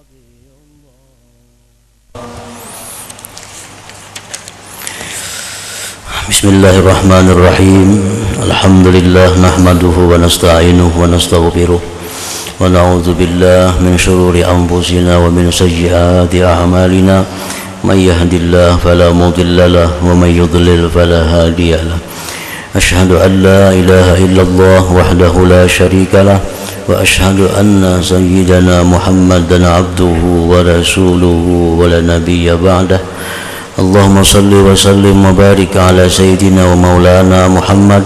Bismillahirrahmanirrahim. Alhamdulillah nahmaduhu wa nasta'inuhu wa nastaghfiruh wa na'udzu billahi min shururi anfusina wa min sayyiati a'malina. May yahdihillahu fala mudilla lahu wa may yudlil fala hadiya lahu. Asyhadu an la ilaha illallah wahdahu la syarika lah wa asyhadu anna sayyidana Muhammadan abduhu wa rasuluhu wa la nabiyya ba'dah. Allahumma salli wa sallim wa barik ala sayyidina wa maulana Muhammad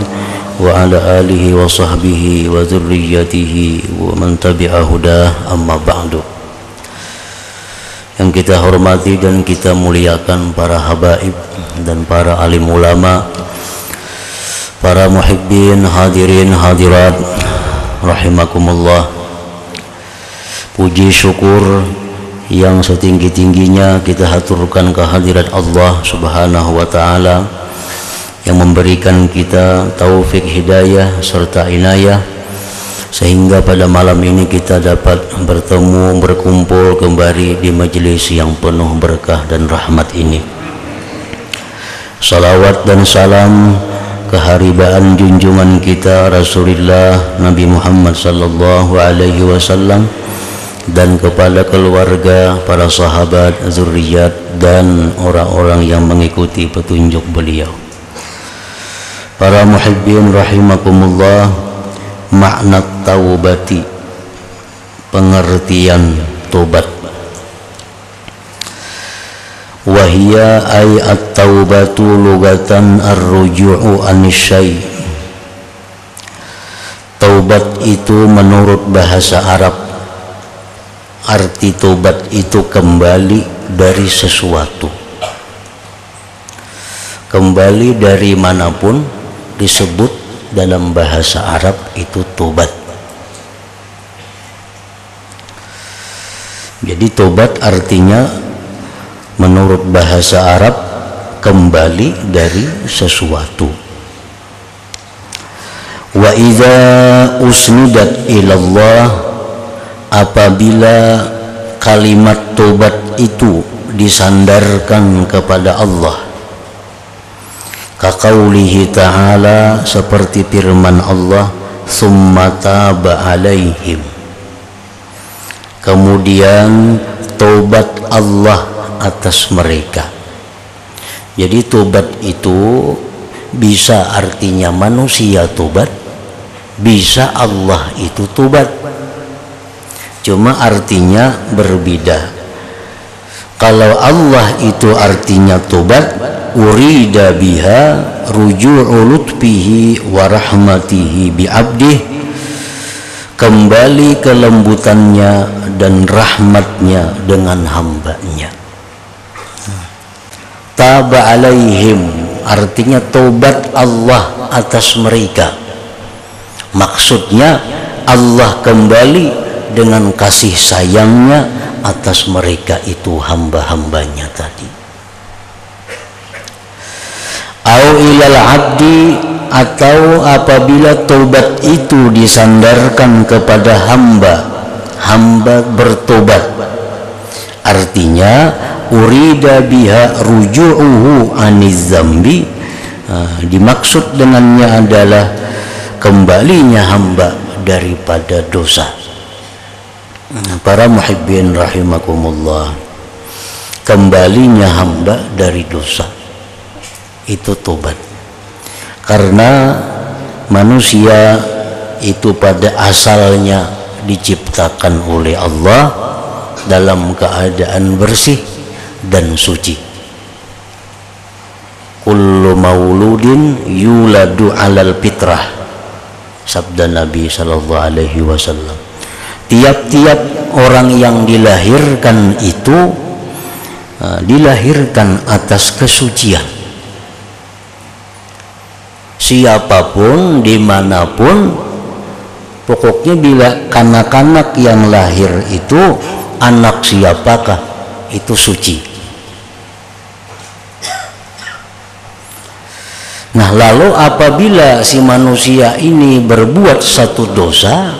wa ala alihi wa sahbihi wa dhurriyyatihi wa man tabi'a hudah, amma ba'du. Yang kita hormati dan kita muliakan para habaib dan para alim ulama, para muhibbin, hadirin hadirat rahimakumullah. Puji syukur yang setinggi-tingginya kita haturkan kehadirat Allah Subhanahu wa taala yang memberikan kita taufik hidayah serta inayah sehingga pada malam ini kita dapat bertemu berkumpul kembali di majelis yang penuh berkah dan rahmat ini. Salawat dan salam keharibaan junjungan kita Rasulullah Nabi Muhammad sallallahu alaihi wasallam dan kepada keluarga, para sahabat, zuriat dan orang-orang yang mengikuti petunjuk beliau. Para muhibbin rahimakumullah, makna taubati, pengertian tobat. Wahia ay at-taubatu lugatan ar-ruju'u anisyai. Taubat itu menurut bahasa Arab, arti tobat itu kembali dari sesuatu. Kembali dari manapun disebut dalam bahasa Arab itu tobat. Jadi tobat artinya menurut bahasa Arab kembali dari sesuatu. Wa idza usnidat ilallah, apabila kalimat tobat itu disandarkan kepada Allah, kaqaulihi ta'ala, seperti firman Allah, summa taba alaihim, kemudian tobat Allah atas mereka. Jadi tobat itu bisa artinya manusia tobat, bisa Allah itu tobat, cuma artinya berbeda. Kalau Allah itu artinya tobat, urida biha ruju'u lutfihi wa rahmatihi bi abdih, kembali kelembutannya dan rahmatnya dengan hambanya. Taba alaihim artinya tobat Allah atas mereka, maksudnya Allah kembali dengan kasih sayangnya atas mereka itu hamba-hambanya tadi. Au ilal abdi, atau apabila taubat itu disandarkan kepada hamba, hamba bertobat, artinya urida biha ruju'uhu aniz zambi, dimaksud dengannya adalah kembalinya hamba daripada dosa. Para muhibbin rahimakumullah, kembalinya hamba dari dosa itu tobat. Karena manusia itu pada asalnya diciptakan oleh Allah dalam keadaan bersih dan suci. Kullu mauludin yuladu alal fitrah, sabda Nabi sallallahu alaihi wasallam. Tiap-tiap orang yang dilahirkan itu dilahirkan atas kesucian. Siapapun, dimanapun, pokoknya bila kanak-kanak yang lahir itu anak siapakah, itu suci. Nah, lalu apabila si manusia ini berbuat satu dosa,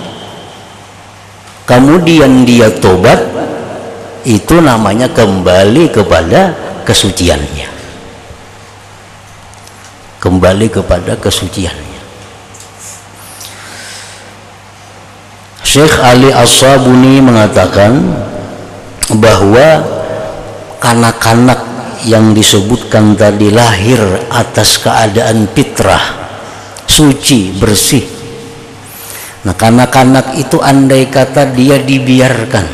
kemudian dia tobat, itu namanya kembali kepada kesuciannya. Kembali kepada kesuciannya. Syekh Ali As-Sabuni mengatakan bahwa kanak-kanak yang disebutkan tadi lahir atas keadaan fitrah, suci, bersih. Nah, kanak-kanak itu andai kata dia dibiarkan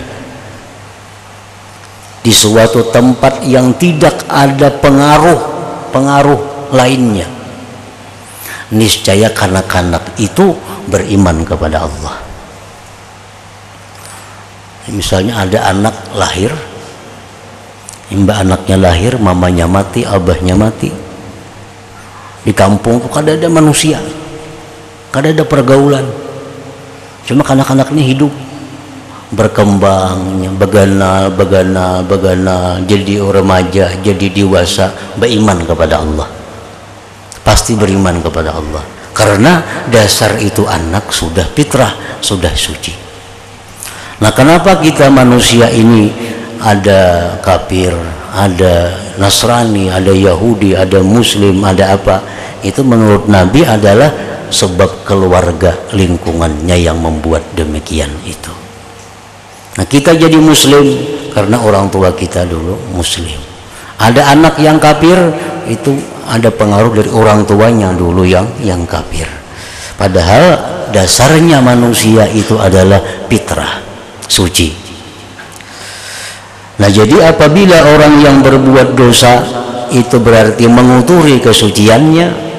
di suatu tempat yang tidak ada pengaruh lainnya, niscaya kanak-kanak itu beriman kepada Allah. Misalnya ada anak lahir, mbak anaknya lahir, mamanya mati, abahnya mati. Di kampung tuh kada ada manusia, kada ada pergaulan, cuma kanak-kanak ini hidup, berkembang, beganal, jadi remaja, jadi dewasa, beriman kepada Allah. Pasti beriman kepada Allah, karena dasar itu anak sudah fitrah, sudah suci. Nah, kenapa kita manusia ini ada kafir, ada Nasrani, ada Yahudi, ada Muslim, ada apa? Itu menurut Nabi adalah sebab keluarga lingkungannya yang membuat demikian itu. Nah, kita jadi Muslim karena orang tua kita dulu Muslim. Ada anak yang kafir, itu ada pengaruh dari orang tuanya dulu yang kafir. Padahal dasarnya manusia itu adalah fitrah, suci. Nah, jadi apabila orang yang berbuat dosa itu berarti menguturi kesuciannya,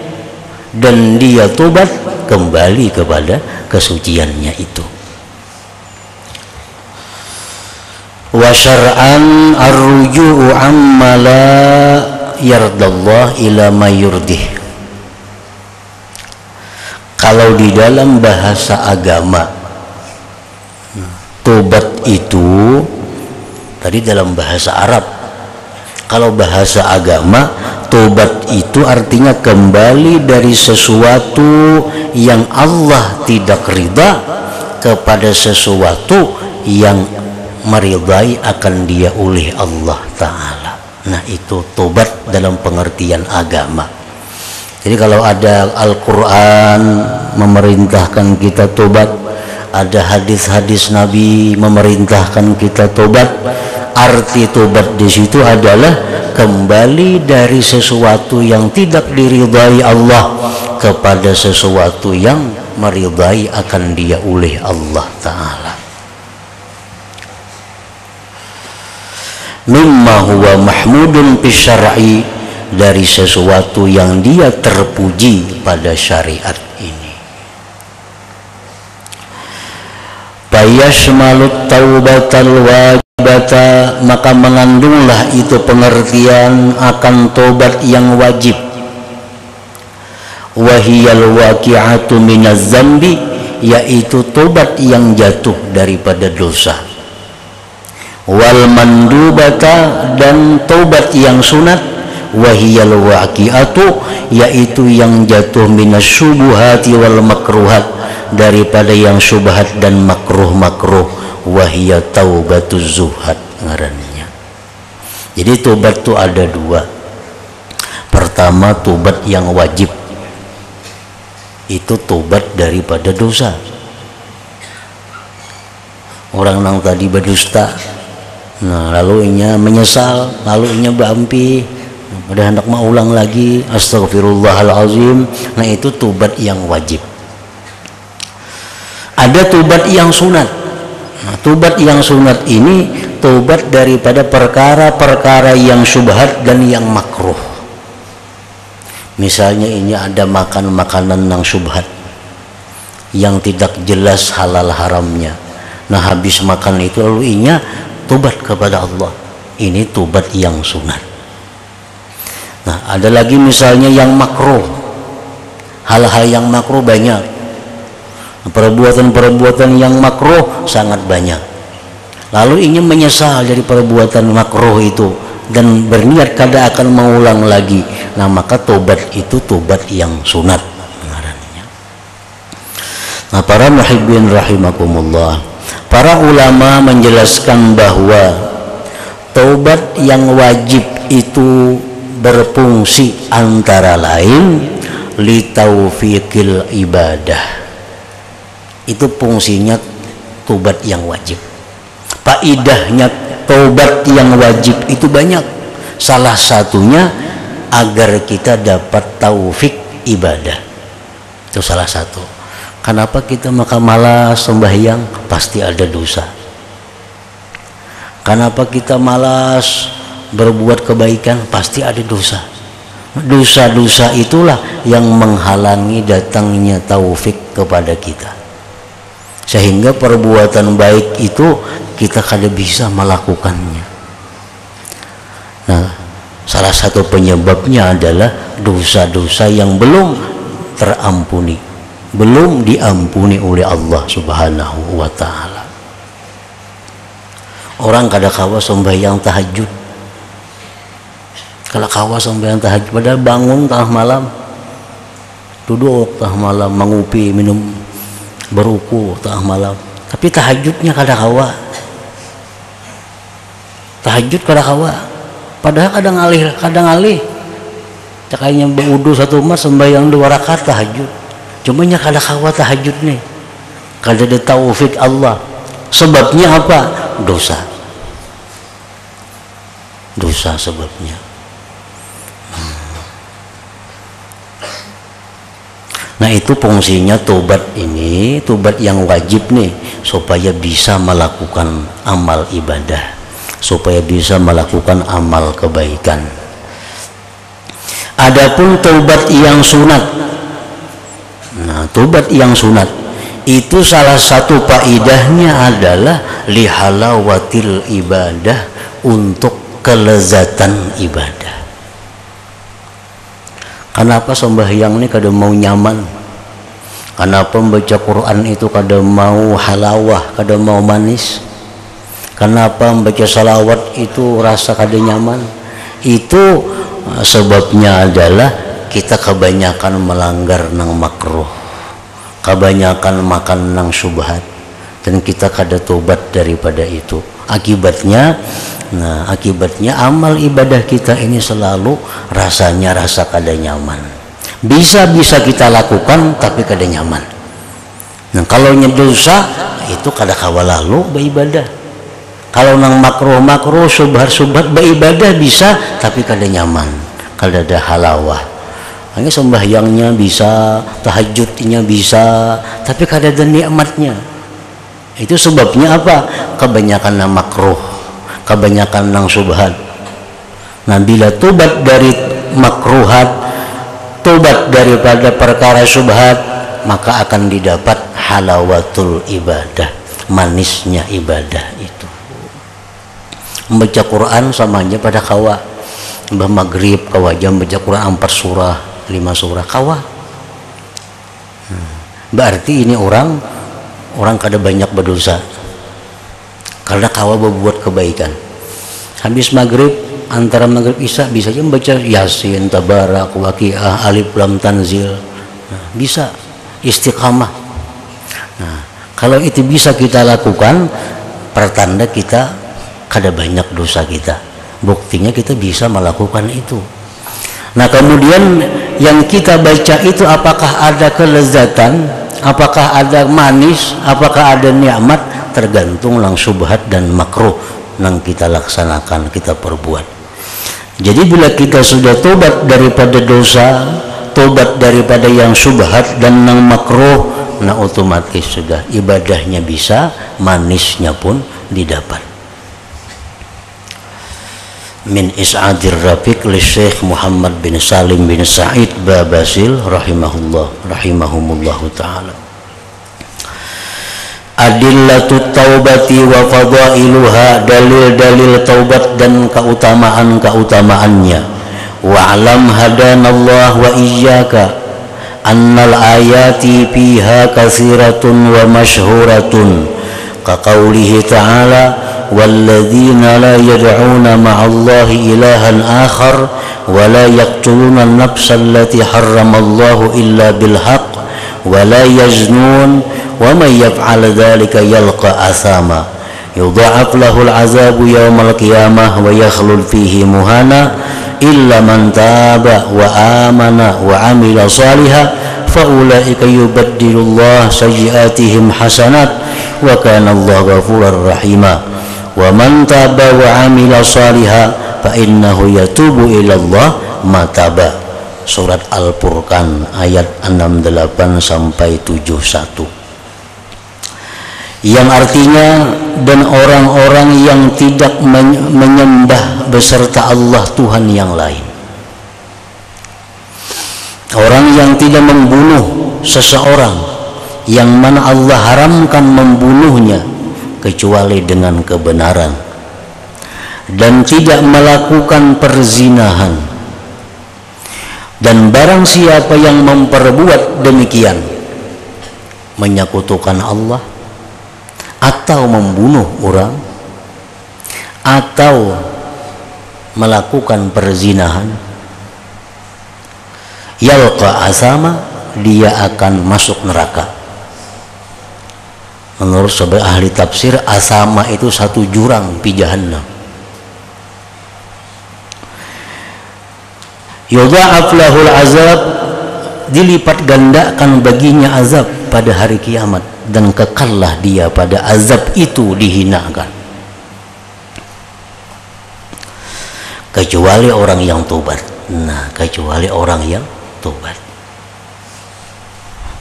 dan dia tobat kembali kepada kesuciannya itu. Wa syar'an ar-ruju'u amma la yardallah ila ma yurdih. Kalau di dalam bahasa agama, tobat itu tadi dalam bahasa Arab. Kalau bahasa agama, tobat itu artinya kembali dari sesuatu yang Allah tidak ridha kepada sesuatu yang meridai akan dia oleh Allah Ta'ala. Nah, itu tobat dalam pengertian agama. Jadi kalau ada Al-Quran memerintahkan kita tobat, ada hadis-hadis Nabi memerintahkan kita tobat, arti tobat di situ adalah kembali dari sesuatu yang tidak diridai Allah kepada sesuatu yang meridai akan dia oleh Allah Ta'ala. Mimma huwa mahmudun fi syar'i, dari sesuatu yang dia terpuji pada syariat ini. Fayashmalut taubatal wajibata, maka mengandunglah itu pengertian akan tobat yang wajib. Wahiyal waqi'atu minaz zambi, yaitu tobat yang jatuh daripada dosa. Wal mandubata, dan tobat yang sunat. Wahiyal waqi'atu, yaitu yang jatuh minas syubuhati wal makruhat, daripada yang syubhat dan makruh. Wahiyya taubatuz zuhad ngarannya. Jadi tobat itu ada dua. Pertama, tobat yang wajib, itu tobat daripada dosa. Orang yang tadi berdusta, nah lalu inya menyesal, lalu inya berampi, udah hendak mau ulang lagi, astagfirullahalazim. Nah, itu tobat yang wajib. Ada tobat yang sunat. Nah, tobat yang sunat ini tobat daripada perkara-perkara yang syubhat dan yang makruh. Misalnya ini ada makan makanan yang syubhat, yang tidak jelas halal haramnya. Nah, habis makan itu lalu inya tobat kepada Allah. Ini tobat yang sunat. Nah, ada lagi misalnya yang makruh. Hal-hal yang makruh banyak. Perbuatan-perbuatan yang makruh sangat banyak. Lalu ingin menyesal dari perbuatan makruh itu dan berniat kada akan mengulang lagi. Nah, maka tobat itu tobat yang sunat. Nah, para muhibbin rahimakumullah, para ulama menjelaskan bahwa taubat yang wajib itu berfungsi antara lain li taufiqil ibadah. Itu fungsinya taubat yang wajib. Faidahnya taubat yang wajib itu banyak. Salah satunya agar kita dapat taufik ibadah. Itu salah satu. Kenapa kita maka malas sembahyang? Pasti ada dosa. Kenapa kita malas berbuat kebaikan? Pasti ada dosa. Dosa-dosa itulah yang menghalangi datangnya taufik kepada kita. Sehingga perbuatan baik itu kita kada bisa melakukannya. Nah, salah satu penyebabnya adalah dosa-dosa yang belum terampuni, belum diampuni oleh Allah Subhanahu wa ta'ala. Orang kada kawa sembahyang tahajud, kalau kawa sembahyang tahajud, padahal bangun tengah malam, duduk tengah malam, mengupi, minum, beruku tengah malam, tapi tahajudnya kada kawa. Tahajud kada kawa, padahal kadang ngalih cakainya berudu satu mas sembahyang 2 rakaat tahajud, cuma nya kada kawa tahajud nih, kada ada taufik Allah. Sebabnya apa? Dosa sebabnya. Nah, itu fungsinya tobat ini, tobat yang wajib nih, supaya bisa melakukan amal ibadah, supaya bisa melakukan amal kebaikan. Adapun tobat yang sunat, nah tobat yang sunat itu salah satu faidahnya adalah lihalawatil ibadah, untuk kelezatan ibadah. Kenapa sembahyang ini kada mau nyaman? Kenapa membaca Quran itu kada mau halawah, kada mau manis? Kenapa membaca salawat itu rasa kada nyaman? Itu sebabnya adalah kita kebanyakan melanggar nang makruh, kebanyakan makan nang syubhat, dan kita kada tobat daripada itu. Akibatnya amal ibadah kita ini selalu rasanya rasa kada nyaman. Bisa kita lakukan tapi kada nyaman. Nah, kalau dosa itu kada kawa lalu beribadah. Kalau nang makruh subhat beribadah bisa tapi kada nyaman, kada ada halawah. Hanya sembahyangnya bisa, tahajudnya bisa, tapi kada ada nikmatnya. Itu sebabnya apa? Kebanyakan nang makruh, kebanyakan nang subhat. Nah, bila tobat dari makruhat, tobat daripada perkara subhat, maka akan didapat halawatul ibadah, manisnya ibadah itu. Membaca Quran samanya pada kawa, maghrib kawa jam baca Quran 4 surah, 5 surah kawa. Berarti ini orang kada banyak berdosa karena kawa berbuat kebaikan. Habis maghrib, antara maghrib isya bisa aja membaca Yasin, Tabarak, Waqiah, Alif Lam Tanzil. Nah, bisa istiqamah. Nah, kalau itu bisa kita lakukan, pertanda kita kada banyak dosa kita. Buktinya kita bisa melakukan itu. Nah, kemudian yang kita baca itu apakah ada kelezatan, apakah ada manis, apakah ada nikmat, tergantung lang subhat dan makruh yang kita laksanakan, kita perbuat. Jadi bila kita sudah tobat daripada dosa, tobat daripada yang subhat dan yang makruh, nah otomatis sudah ibadahnya bisa, manisnya pun didapat. Min Is'adir Rafiq li Syekh Muhammad bin Salim bin Sa'id Babasil rahimahumullah ta'ala. Adillatut taubati wa fadailuha, dalil-dalil taubat dan keutamaan-keutamaannya. Wa'lam hadanallah wa iyyaka annal ayati fiha katsiratun wa masyhuratun ka qaulihi ta'ala والذين لا يدعون مع الله إلها آخر ولا يقتلون النفس التي حرم الله إلا بالحق ولا يزنون ومن يفعل ذلك يلقى أثاما yudha'af lahul azabu yaumal qiyamah wa yakhlul fihi muhana illa man taba wa amana wa amila salihah fa ulaika yubaddilullah sayyi'atihim hasanat wa kana Allahu ghafurur rahima wa man taba wa amila salihah fa innahu yatubu ila Allah mataba. Surat Al-Furqan ayat 68 sampai 71, yang artinya, dan orang-orang yang tidak menyembah beserta Allah Tuhan yang lain, orang yang tidak membunuh seseorang yang mana Allah haramkan membunuhnya kecuali dengan kebenaran, dan tidak melakukan perzinahan, dan barang siapa yang memperbuat demikian, menyekutukan Allah atau membunuh orang atau melakukan perzinahan, yalqa asama, dia akan masuk neraka. Menurut sebagian ahli tafsir, asama itu satu jurang pi jahannam. Yudha'af lahul azab, dilipat gandakan baginya azab pada hari kiamat, dan kekallah dia pada azab itu, dihinakan, kecuali orang yang tobat. Nah, kecuali orang yang tobat,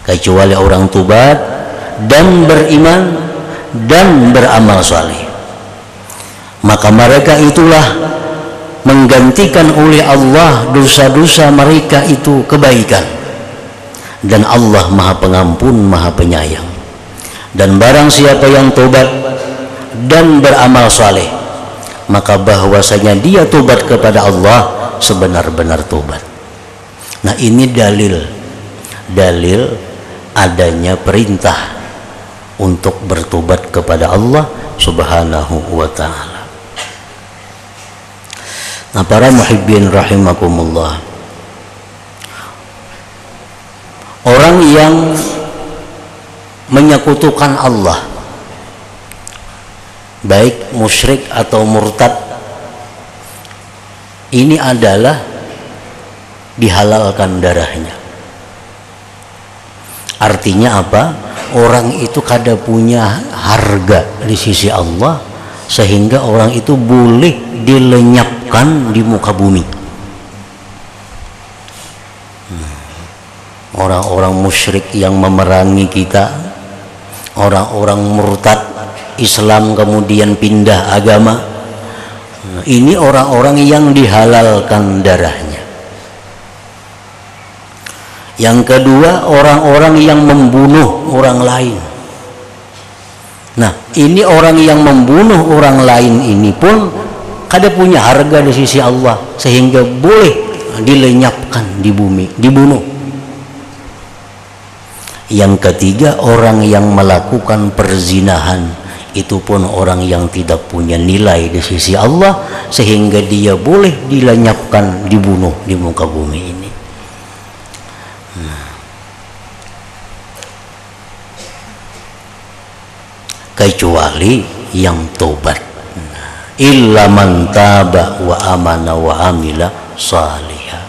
kecuali orang tobat dan beriman dan beramal saleh, maka mereka itulah menggantikan oleh Allah dosa-dosa mereka itu kebaikan, dan Allah Maha Pengampun, Maha Penyayang. Dan barang siapa yang tobat dan beramal saleh, maka bahwasanya dia tobat kepada Allah sebenar-benar tobat. Nah, ini dalil adanya perintah untuk bertobat kepada Allah Subhanahu wa ta'ala. Nah, para muhibbin rahimakumullah, orang yang menyekutukan Allah, baik musyrik atau murtad, ini adalah dihalalkan darahnya. Artinya apa? Orang itu kada punya harga di sisi Allah, sehingga orang itu boleh dilenyapkan di muka bumi. Orang-orang musyrik yang memerangi kita, orang-orang murtad Islam kemudian pindah agama, ini orang-orang yang dihalalkan darahnya. Yang kedua, orang-orang yang membunuh orang lain. Nah, ini orang yang membunuh orang lain ini pun kada punya harga di sisi Allah, sehingga boleh dilenyapkan di bumi, dibunuh. Yang ketiga, orang yang melakukan perzinahan, itu pun orang yang tidak punya nilai di sisi Allah, sehingga dia boleh dilenyapkan, dibunuh di muka bumi ini. Kecuali yang tobat, illa man taba wa amana wa amila salihah.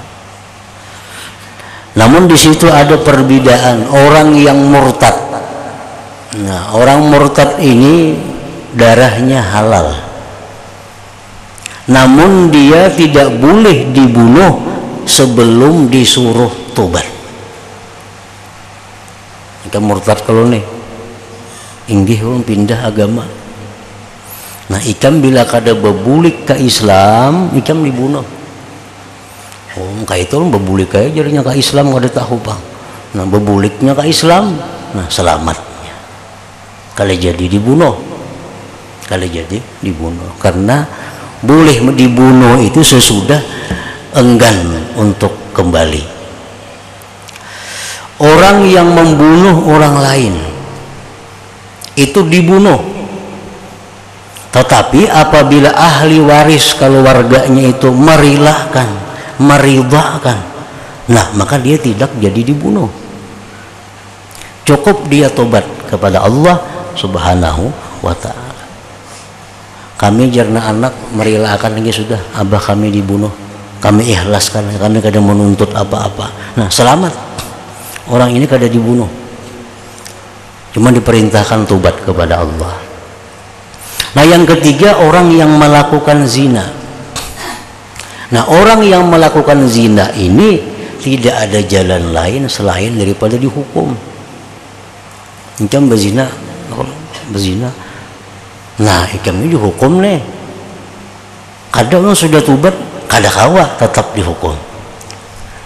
Namun di situ ada perbedaan orang yang murtad. Nah, orang murtad ini darahnya halal, namun dia tidak boleh dibunuh sebelum disuruh tobat. Kita murtad kalau nih inggih pindah agama. Nah, ikam bila kada bebulik ke Islam, ikam dibunuh. Kayak itu bebulik kayak jadinya ke Islam kada tahu bang. Nah, bebuliknya ke Islam, nah selamatnya. Kalau jadi dibunuh, karena boleh dibunuh itu sesudah enggan untuk kembali. Orang yang membunuh orang lain itu dibunuh, tetapi apabila ahli waris keluarganya itu meridhakan, nah maka dia tidak jadi dibunuh. Cukup dia tobat kepada Allah Subhanahu wa ta'ala. Kami jarna anak merelakan lagi sudah abah kami dibunuh, kami ikhlaskan, kami kada menuntut apa-apa. Nah selamat, orang ini kada dibunuh, cuma diperintahkan tobat kepada Allah. Nah yang ketiga, orang yang melakukan zina. Nah orang yang melakukan zina ini tidak ada jalan lain selain daripada dihukum. Macam berzina, nah kami dihukum nih. Kadang sudah tobat, kadang kawa tetap dihukum.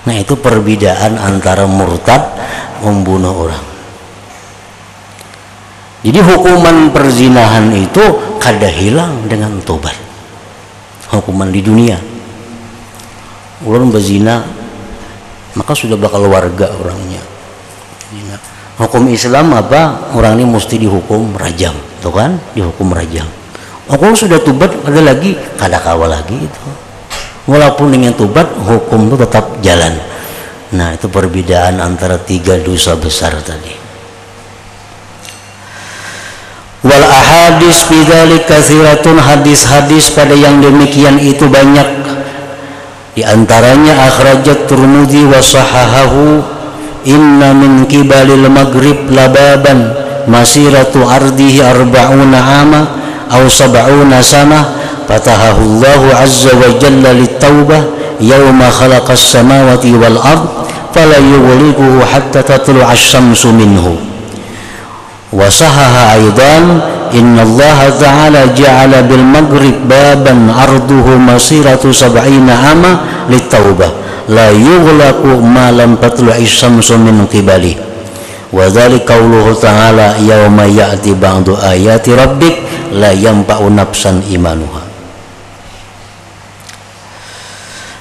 Nah itu perbedaan antara murtad membunuh orang. Jadi hukuman perzinahan itu kada hilang dengan tobat. Hukuman di dunia, orang berzina maka sudah bakal warga orangnya. Hukum Islam apa? Orang ini mesti dihukum rajam, tuh kan? Dihukum rajam. Kalau sudah tobat ada lagi kada kawal lagi itu. Walaupun dengan tobat hukum itu tetap jalan. Nah itu perbedaan antara tiga dosa besar tadi. Wal ahadis bidzalik katsiratun, hadis-hadis pada yang demikian itu banyak. Di antaranya akhrajat Tirmidzi wa sahahahu, inna min kibalil maghrib lababan masiratu ardihi arba'una ama aw sab'una sanah fatahahu Allahu azza wa jalla lit-taubah yawma khalaqas samawati wal ard fala yughliquhu hatta tatlu'a asy-syamsu minhu. Wa sahaha aidan inna Allah ta'ala ja'ala bil maghrib baban arduhu masiratu sab'ina ama lit-taubah la yughlaqu ma lam tatlu'i syamsu min qibali. Wa dzalika qauluhu ta'ala yauma ya'ti ba'du ayati rabbik la yanfa'u nafsan imanuha.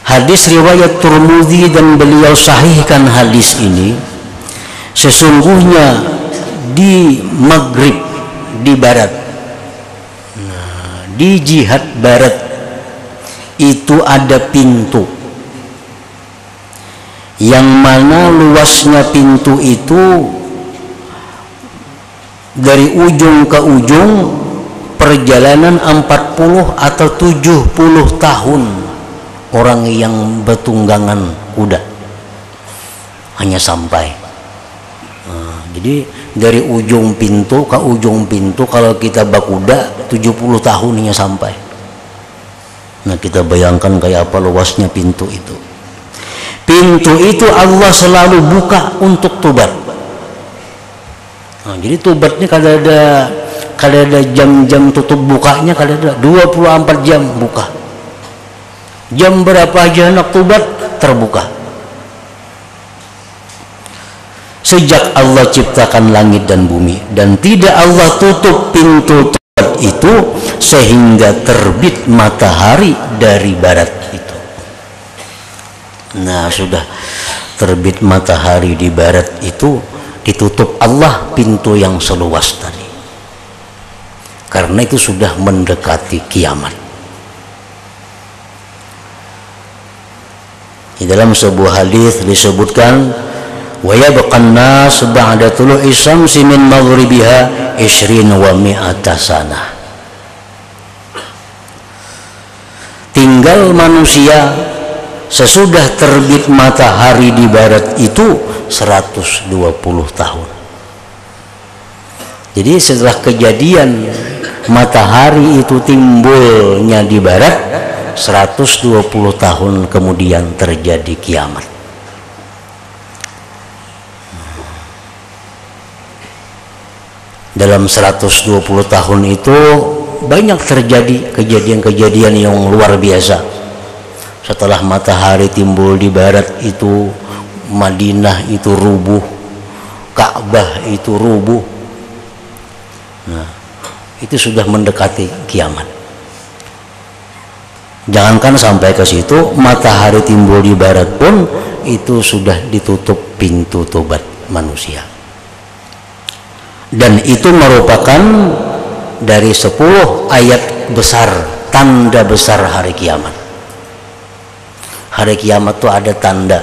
Hadis riwayat Tirmidzi dan beliau sahihkan hadis ini. Sesungguhnya di maghrib, di barat, di jihad barat itu ada pintu, yang mana luasnya pintu itu dari ujung ke ujung perjalanan 40 atau 70 tahun orang yang bertunggangan kuda hanya sampai. Jadi dari ujung pintu ke ujung pintu kalau kita bakuda 70 tahun hanya sampai. Nah kita bayangkan kayak apa luasnya pintu itu. Pintu itu Allah selalu buka untuk tobat. Nah, jadi tobatnya kada ada jam-jam tutup bukanya, kada ada, 24 jam buka. Jam berapa aja nak tobat terbuka. Sejak Allah ciptakan langit dan bumi, dan tidak Allah tutup pintu tobat itu sehingga terbit matahari dari barat itu. Nah sudah terbit matahari di barat itu ditutup Allah pintu yang seluas tadi, karena itu sudah mendekati kiamat. Di dalam sebuah hadis disebutkan wa yabqan nas ba'da tulu'i syamsi min maghribiha 20 wa mi'ata sanah. Tinggal manusia sesudah terbit matahari di barat itu 120 tahun. Jadi setelah kejadian matahari itu timbulnya di barat, 120 tahun kemudian terjadi kiamat. Dalam 120 tahun itu banyak terjadi kejadian-kejadian yang luar biasa. Setelah matahari timbul di barat itu, Madinah itu rubuh, Ka'bah itu rubuh. Nah, itu sudah mendekati kiamat. Jangankan sampai ke situ, matahari timbul di barat pun itu sudah ditutup pintu tobat manusia. Dan itu merupakan dari 10 ayat besar, tanda besar hari kiamat. Hari kiamat itu ada tanda,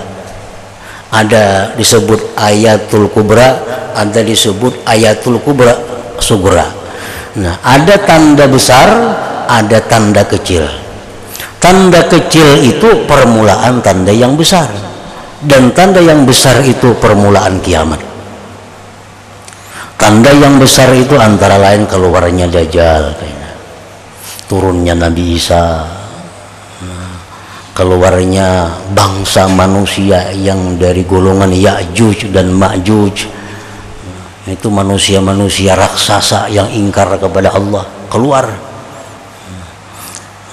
ada disebut ayatul kubra, ada disebut ayatul kubra sugra. Nah ada tanda besar, ada tanda kecil. Tanda kecil itu permulaan tanda yang besar, dan tanda yang besar itu permulaan kiamat. Tanda yang besar itu antara lain keluarnya Dajjal, turunnya Nabi Isa, keluarnya bangsa manusia yang dari golongan Ya'juj dan Ma'juj. Itu manusia-manusia raksasa yang ingkar kepada Allah keluar.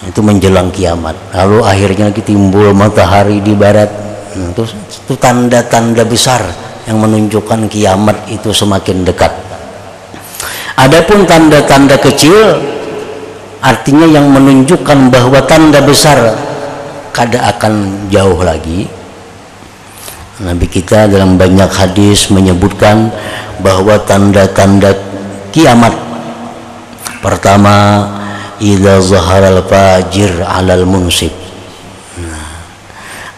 Itu menjelang kiamat. Lalu akhirnya timbul matahari di barat. Itu tanda-tanda besar yang menunjukkan kiamat itu semakin dekat. Adapun tanda-tanda kecil artinya yang menunjukkan bahwa tanda besar kada akan jauh lagi. Nabi kita dalam banyak hadis menyebutkan bahwa tanda-tanda kiamat pertama, idza zaharal fajir 'alal munsib.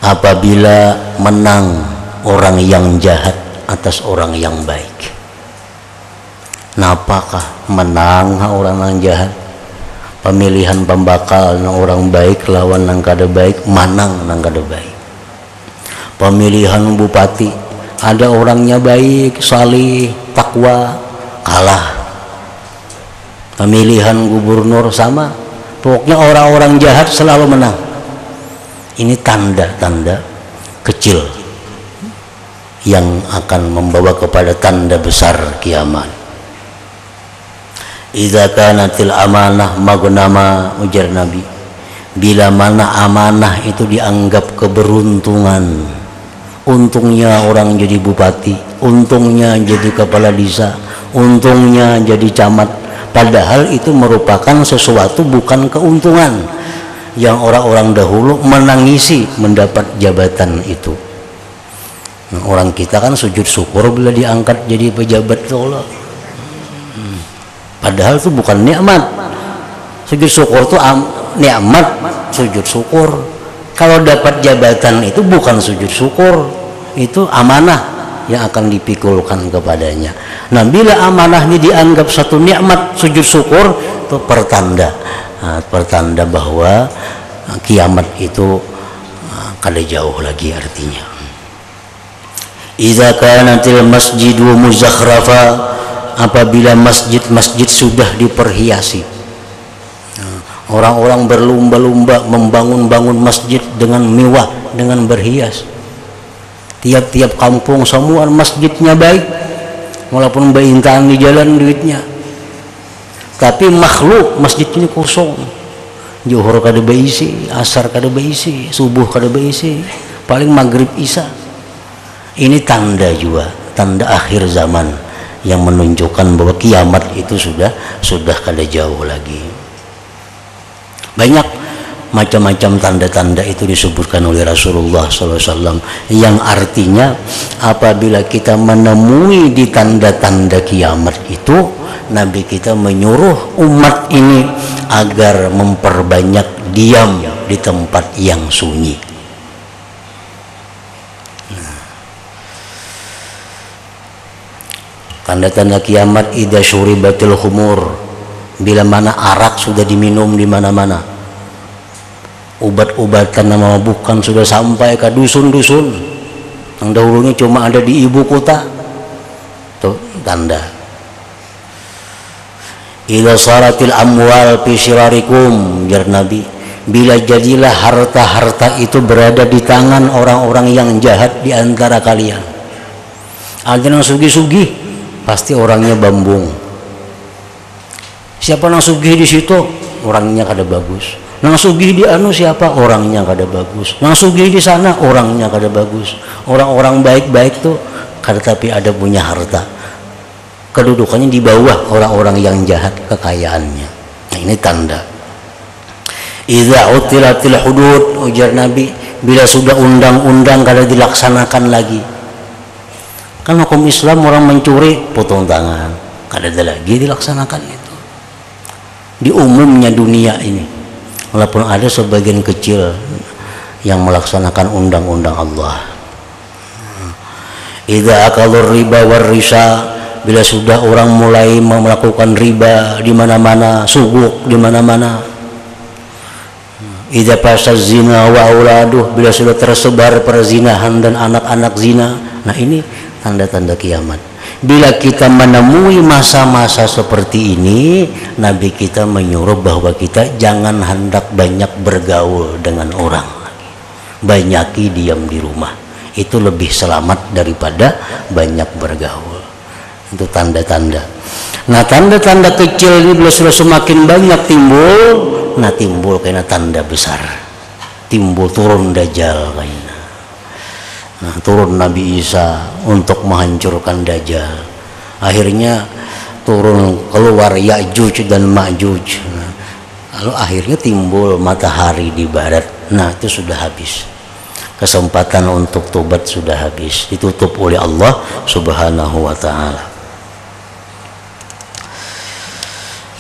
Apabila menang orang yang jahat atas orang yang baik. Napakah menang orang yang jahat? Pemilihan pembakal orang baik lawan nang kada baik, manang nang kada baik. Pemilihan bupati, ada orangnya baik, salih, takwa, kalah. Pemilihan gubernur sama, pokoknya orang-orang jahat selalu menang. Ini tanda-tanda kecil yang akan membawa kepada tanda besar kiamat. Idza kanatil amanah maghnama, ujar Nabi, bila mana amanah itu dianggap keberuntungan. Untungnya orang jadi bupati, untungnya jadi kepala desa, untungnya jadi camat. Padahal itu merupakan sesuatu bukan keuntungan yang orang-orang dahulu menangisi mendapat jabatan itu. Nah, orang kita kan sujud syukur bila diangkat jadi pejabat Allah. Padahal itu bukan nikmat. Sujud syukur itu nikmat, sujud syukur. Kalau dapat jabatan itu bukan sujud syukur, itu amanah yang akan dipikulkan kepadanya. Nah, bila amanah ini dianggap satu nikmat, sujud syukur itu pertanda bahwa kiamat itu kada jauh lagi artinya. Idza kanatil masjidu muzakhrafa, apabila masjid-masjid sudah diperhiasi. Orang-orang berlomba-lomba membangun masjid dengan mewah, dengan berhias. Tiap-tiap kampung semua masjidnya baik, walaupun berintaan di jalan duitnya. Tapi makhluk masjid ini kosong. Zuhur kada beisi, asar kada beisi, subuh kada beisi, paling maghrib isya. Ini tanda juga, tanda akhir zaman yang menunjukkan bahwa kiamat itu sudah kada jauh lagi. Banyak macam-macam tanda-tanda itu disebutkan oleh Rasulullah SAW, yang artinya apabila kita menemui di tanda-tanda kiamat itu, Nabi kita menyuruh umat ini agar memperbanyak diam di tempat yang sunyi. Tanda-tanda kiamat, idza syuribatil khumur, bila mana arak sudah diminum di mana-mana, obat-obatan memabukkan sudah sampai ke dusun-dusun yang dahulunya cuma ada di ibu kota. Itu tanda. Idza saratil amwal fi syirarikum, jar Nabi, bila jadilah harta-harta itu berada di tangan orang-orang yang jahat di antara kalian. Ada yang sugih-sugih, pasti orangnya bambung. Siapa nang sugih di situ, orangnya kada bagus. Nang sugih di anu siapa, orangnya kada bagus. Nang sugih di sana, orangnya kada bagus. Orang-orang baik-baik tuh kada tapi ada punya harta, kedudukannya di bawah orang-orang yang jahat kekayaannya. Nah, ini tanda. Idza utilatil hudud, ujar Nabi, bila sudah undang-undang kada dilaksanakan lagi. Kan hukum Islam orang mencuri potong tangan, kada ada lagi dilaksanakan itu. Di umumnya dunia ini, walaupun ada sebagian kecil yang melaksanakan undang-undang Allah. Idza akalur riba war risa, bila sudah orang mulai melakukan riba di mana-mana, suguk di mana-mana, Idza fasaz zina wa auladuh, bila sudah tersebar perzinahan dan anak-anak zina. Nah ini tanda-tanda kiamat. Bila kita menemui masa-masa seperti ini, Nabi kita menyuruh bahwa kita jangan hendak banyak bergaul dengan orang lagi. Banyaki diam di rumah. Itu lebih selamat daripada banyak bergaul. Itu tanda-tanda. Nah tanda-tanda kecil ini bila sudah semakin banyak timbul, nah timbul karena tanda besar, timbul turun Dajjal kayaknya. Nah turun Nabi Isa untuk menghancurkan Dajjal, akhirnya turun keluar Ya'juj dan Ma'juj. Nah, lalu akhirnya timbul matahari di barat. Nah itu sudah habis, kesempatan untuk tobat sudah habis, ditutup oleh Allah Subhanahu wa ta'ala.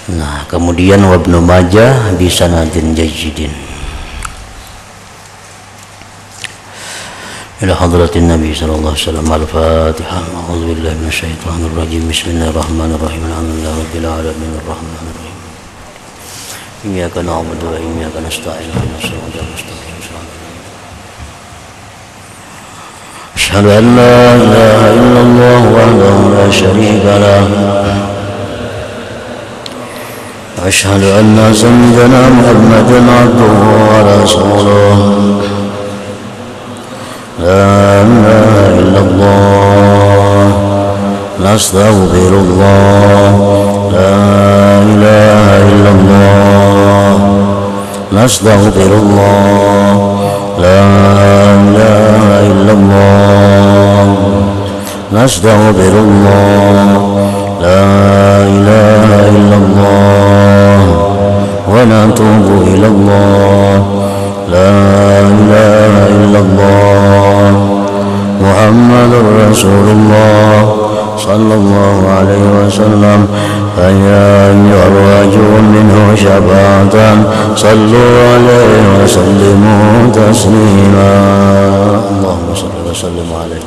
Nah kemudian Ibnu Majah bi sanadin jayyidin ila hadratin Nabi sallallahu alaihi wasallam. Al-Fatihah. A'udzu billahi minasyaitonir rajim. Bismillahirrahmanirrahim. Alhamdulillahi rabbil alamin arrahmanir rahim. Iyyaka na'budu wa iyyaka nasta'in. Ihdinas siratal mustaqim. Asyhadu an la ilaha illallah wahdahu la syarika lahu. أشهد أن سيدنا محمدا عبده ورسوله. لا إله إلا الله نستغفر الله. لا إله إلا الله نستغفر الله. لا إله إلا الله نستغفر الله. لا إله إلا الله ونتوب إلى الله. لا إله إلا الله محمد رسول الله صلى الله عليه وسلم. فيا أيها الراجون منه شفاعة صلوا عليه وسلموا تسليما. اللهم صل وسلم عليه.